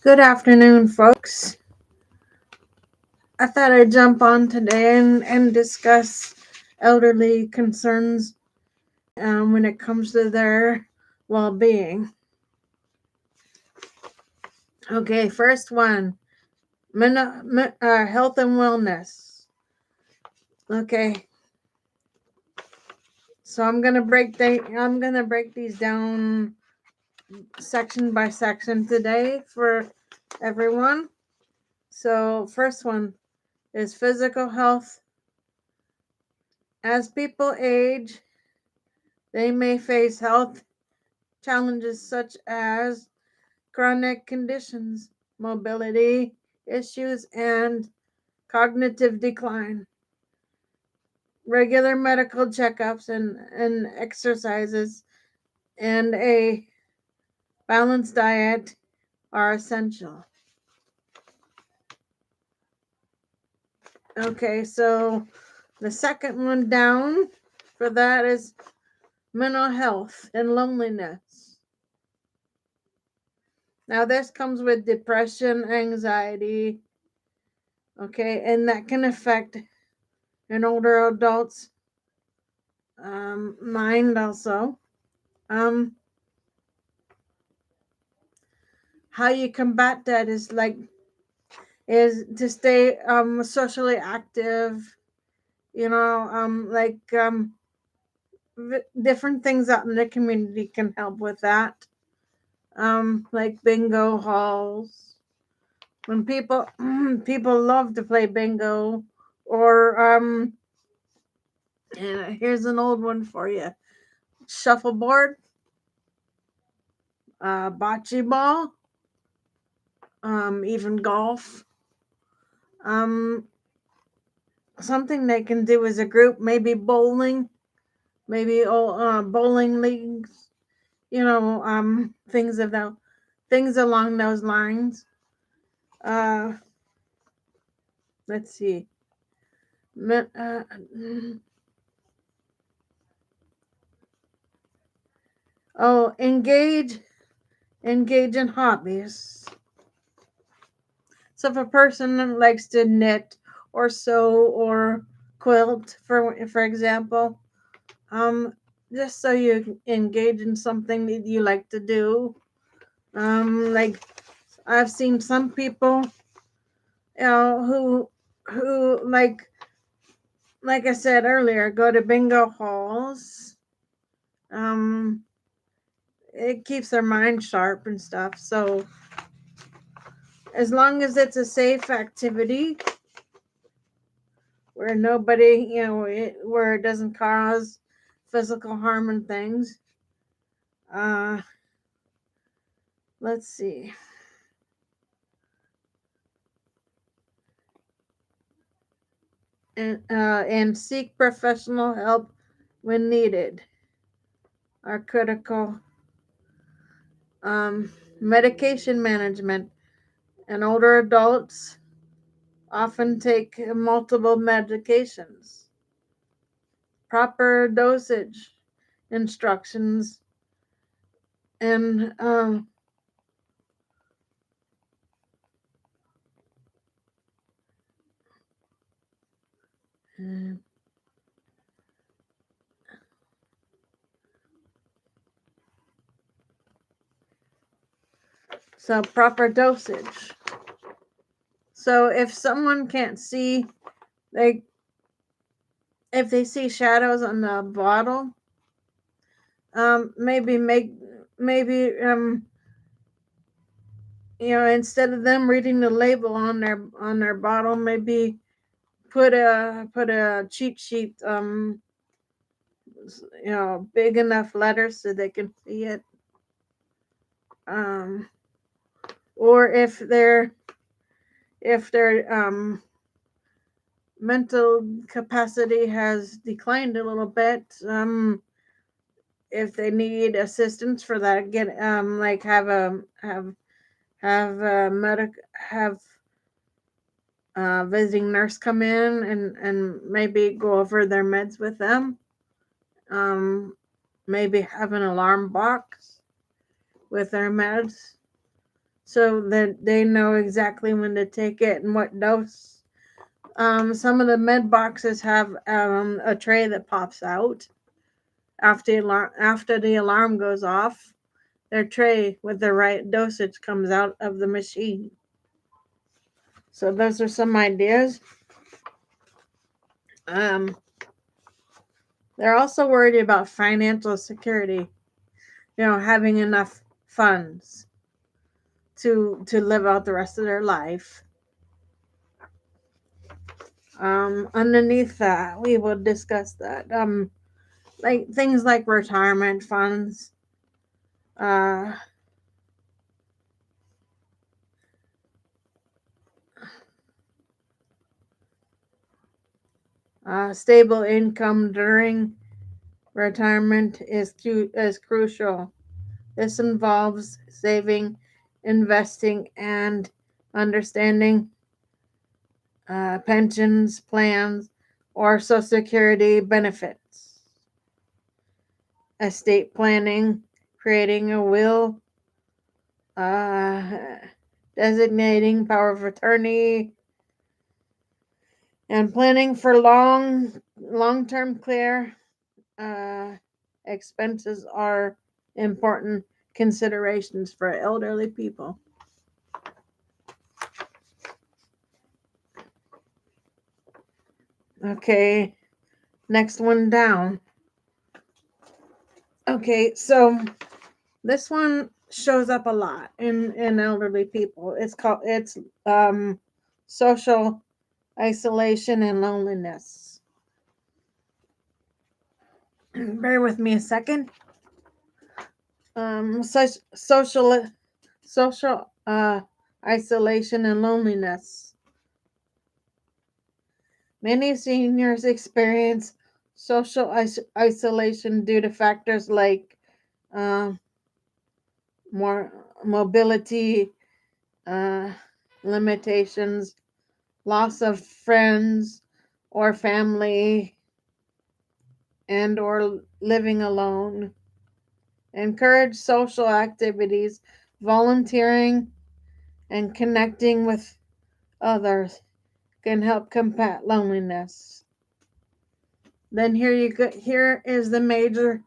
Good afternoon, folks. I thought I'd jump on today and discuss elderly concerns when it comes to their well being. Okay, first one health and wellness. Okay, so I'm gonna break these down section by section today for everyone. So, first one is physical health. As people age, they may face health challenges such as chronic conditions, mobility issues, and cognitive decline. Regular medical checkups and exercises and a balanced diet are essential. Okay, so the second one down for that is mental health and loneliness. Now, this comes with depression, anxiety, okay, and that can affect an older adult's mind also. Um, how you combat that is to stay socially active, like different things out in the community can help with that. Like bingo halls. When people love to play bingo, or and here's an old one for you: shuffleboard, bocce ball, even golf. Um, Something they can do as a group, maybe bowling, maybe bowling leagues, things along those lines. Uh, let's see. Oh, engage in hobbies. So if a person likes to knit or sew or quilt, for example, um, just so you engage in something that you like to do. Like I've seen some people, who like I said earlier, go to bingo halls. Um, it keeps their mind sharp and stuff. So as long as it's a safe activity where nobody, where it doesn't cause physical harm and things. Uh, let's see. And seek professional help when needed are critical. Medication management, and older adults often take multiple medications. Proper dosage instructions and so proper dosage. So if someone can't see, like if they see shadows on the bottle, maybe instead of them reading the label on their bottle, maybe put a cheat sheet, big enough letters so they can see it. Um, or if their mental capacity has declined a little bit, if they need assistance for that, get like have visiting nurse come in and maybe go over their meds with them. Um, Maybe have an alarm box with their meds. so that they know exactly when to take it and what dose. Some of the med boxes have a tray that pops out after the alarm goes off. Their tray with the right dosage comes out of the machine. So those are some ideas. Um, they're also worried about financial security. Having enough funds to live out the rest of their life. Underneath that, we will discuss that. Like things like retirement funds, uh, stable income during retirement is crucial. This involves saving, investing, and understanding pensions plans or Social Security benefits, estate planning, creating a will, uh, designating power of attorney, and planning for long-term care expenses are important considerations for elderly people. Okay, next one down. Okay, so this one shows up a lot in elderly people. It's social isolation and loneliness. Bear with me a second. Such social isolation and loneliness. Many seniors experience social isolation due to factors like uh, more mobility uh, limitations, loss of friends or family, and or living alone. Encourage social activities, volunteering, and connecting with others can help combat loneliness. Then here is the major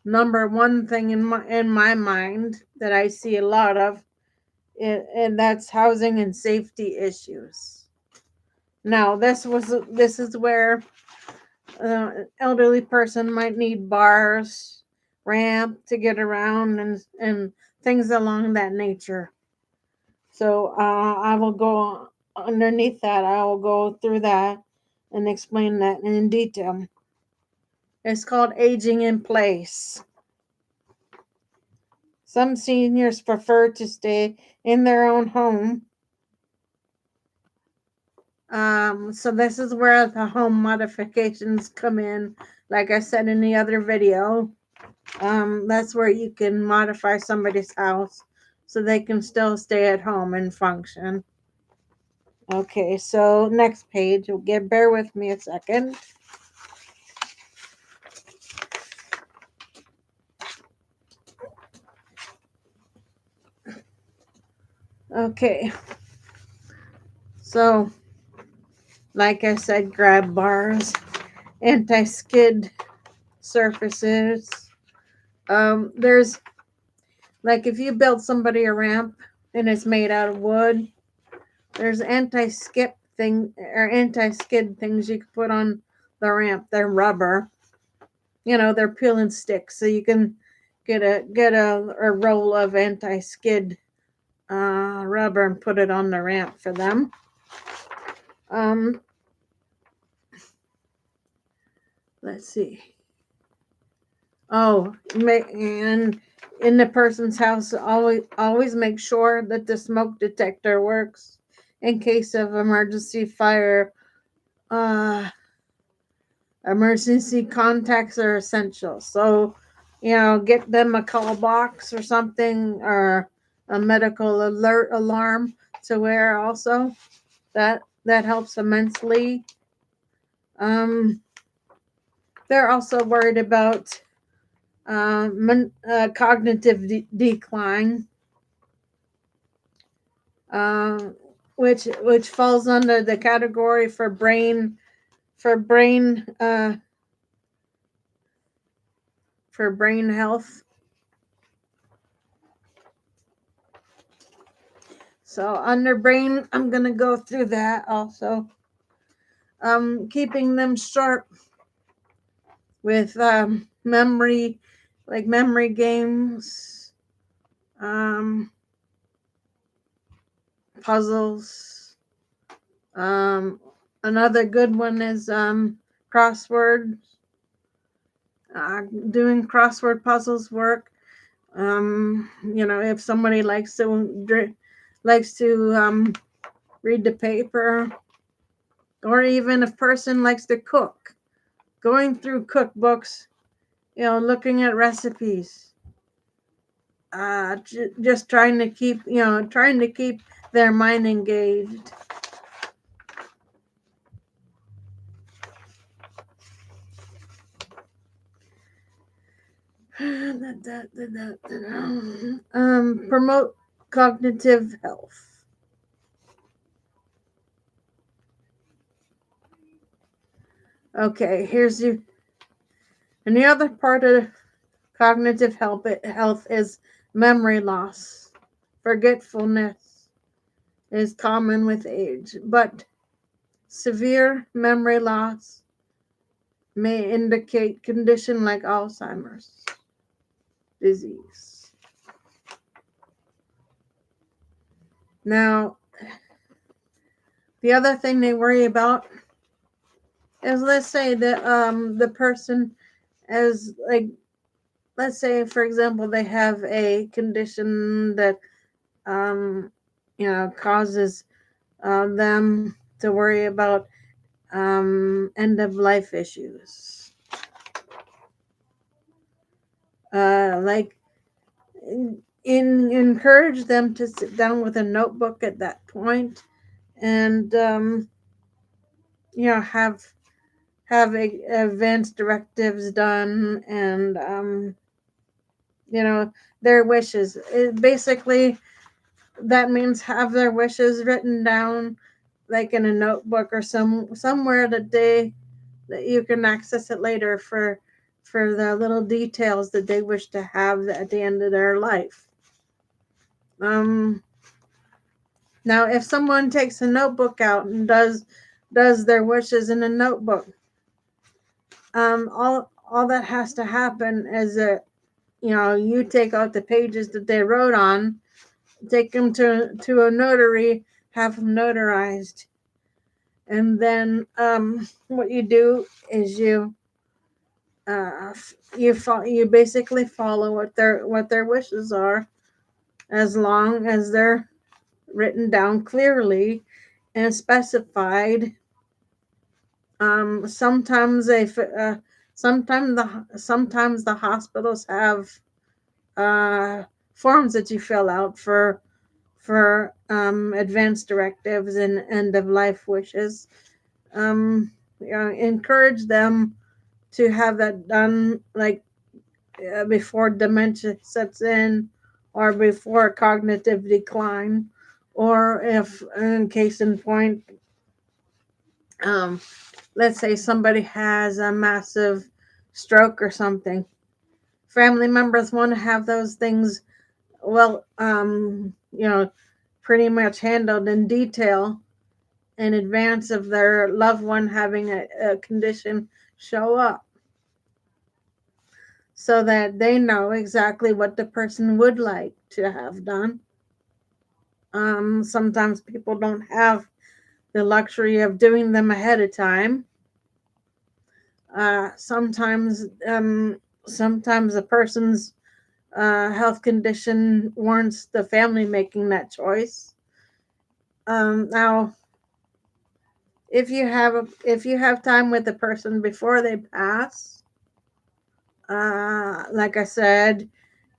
number one thing in my mind that I see a lot of, and that's housing and safety issues. Now, this is where an elderly person might need bars, ramp to get around, and things along that nature. So I will go underneath that. I will go through that and explain that in detail. It's called aging in place. Some seniors prefer to stay in their own home. So this is where the home modifications come in. Like I said in the other video, that's where you can modify somebody's house so they can still stay at home and function. Okay, so next page. Bear with me a second. Okay, so like I said, grab bars, anti-skid surfaces. There's like if you build somebody a ramp and it's made out of wood, there's anti-skid things you can put on the ramp. They're rubber. They're peeling sticks, so you can get a roll of anti-skid rubber and put it on the ramp for them. Um, let's see. Oh, and in the person's house, always make sure that the smoke detector works in case of emergency fire. Uh, Emergency contacts are essential. So, get them a call box or something, or a medical alert alarm to wear also. That helps immensely. Um, they're also worried about cognitive decline. uh, which falls under the category for brain uh, for brain health. So under brain, I'm gonna go through that also. Keeping them sharp with memory, like memory games, um, puzzles. Um, Another good one is crossword. Doing crossword puzzles work. If somebody likes to read the paper, or even if a person likes to cook, going through cookbooks, looking at recipes, just trying to keep their mind engaged. Promote cognitive health. Okay, here's you. And the other part of cognitive health is memory loss. Forgetfulness is common with age, but severe memory loss may indicate condition like Alzheimer's disease. Now, the other thing they worry about is, let's say that the person as like let's say for example they have a condition that causes them to worry about end of life issues. Like encourage them to sit down with a notebook at that point and have advance directives done, and their wishes. Basically, that means have their wishes written down, like in a notebook or somewhere that you can access it later for the little details that they wish to have at the end of their life. Um, Now, if someone takes a notebook out and does their wishes in a notebook, all that has to happen is that you take out the pages that they wrote on, take them to a notary, have them notarized, and then what you do is you basically follow what their wishes are, as long as they're written down clearly and specified. Sometimes sometimes the hospitals have uh, forms that you fill out for advance directives and end of life wishes. Encourage them to have that done, like before dementia sets in, or before cognitive decline, or if, in case in point, um, let's say somebody has a massive stroke or something. Family members want to have those things, well, pretty much handled in detail in advance of their loved one having a condition show up, so that they know exactly what the person would like to have done. Sometimes people don't have the luxury of doing them ahead of time. Sometimes a person's health condition warrants the family making that choice. Now, if you have time with the person before they pass, like I said,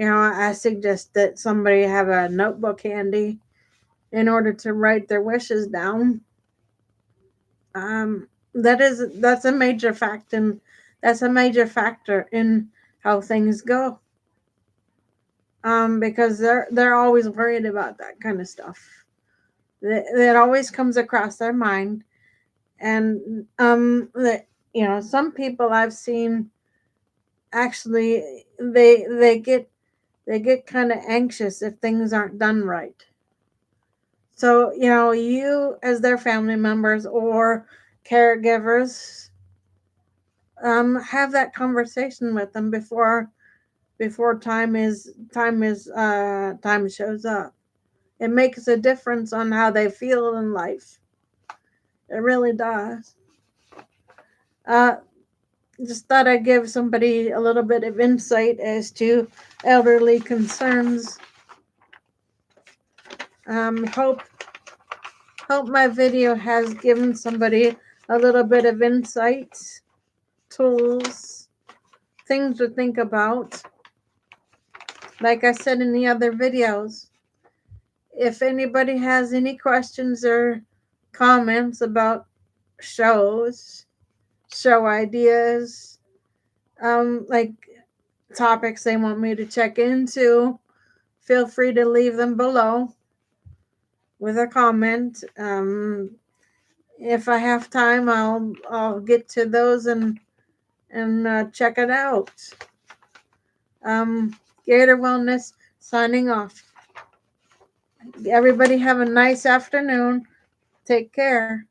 I suggest that somebody have a notebook handy in order to write their wishes down. That's a major fact, and that's a major factor in how things go. Because they're always worried about that kind of stuff. that always comes across their mind. And that, some people I've seen, actually, they get kind of anxious if things aren't done right. So, you as their family members or caregivers, have that conversation with them before time shows up. It makes a difference on how they feel in life. It really does. Uh, just thought I'd give somebody a little bit of insight as to elderly concerns. Hope my video has given somebody a little bit of insight, tools, things to think about. Like I said in the other videos, if anybody has any questions or comments about shows, show ideas, like topics they want me to check into, feel free to leave them below with a comment. If I have time, I'll get to those and check it out. Gator Wellness signing off. Everybody have a nice afternoon. Take care.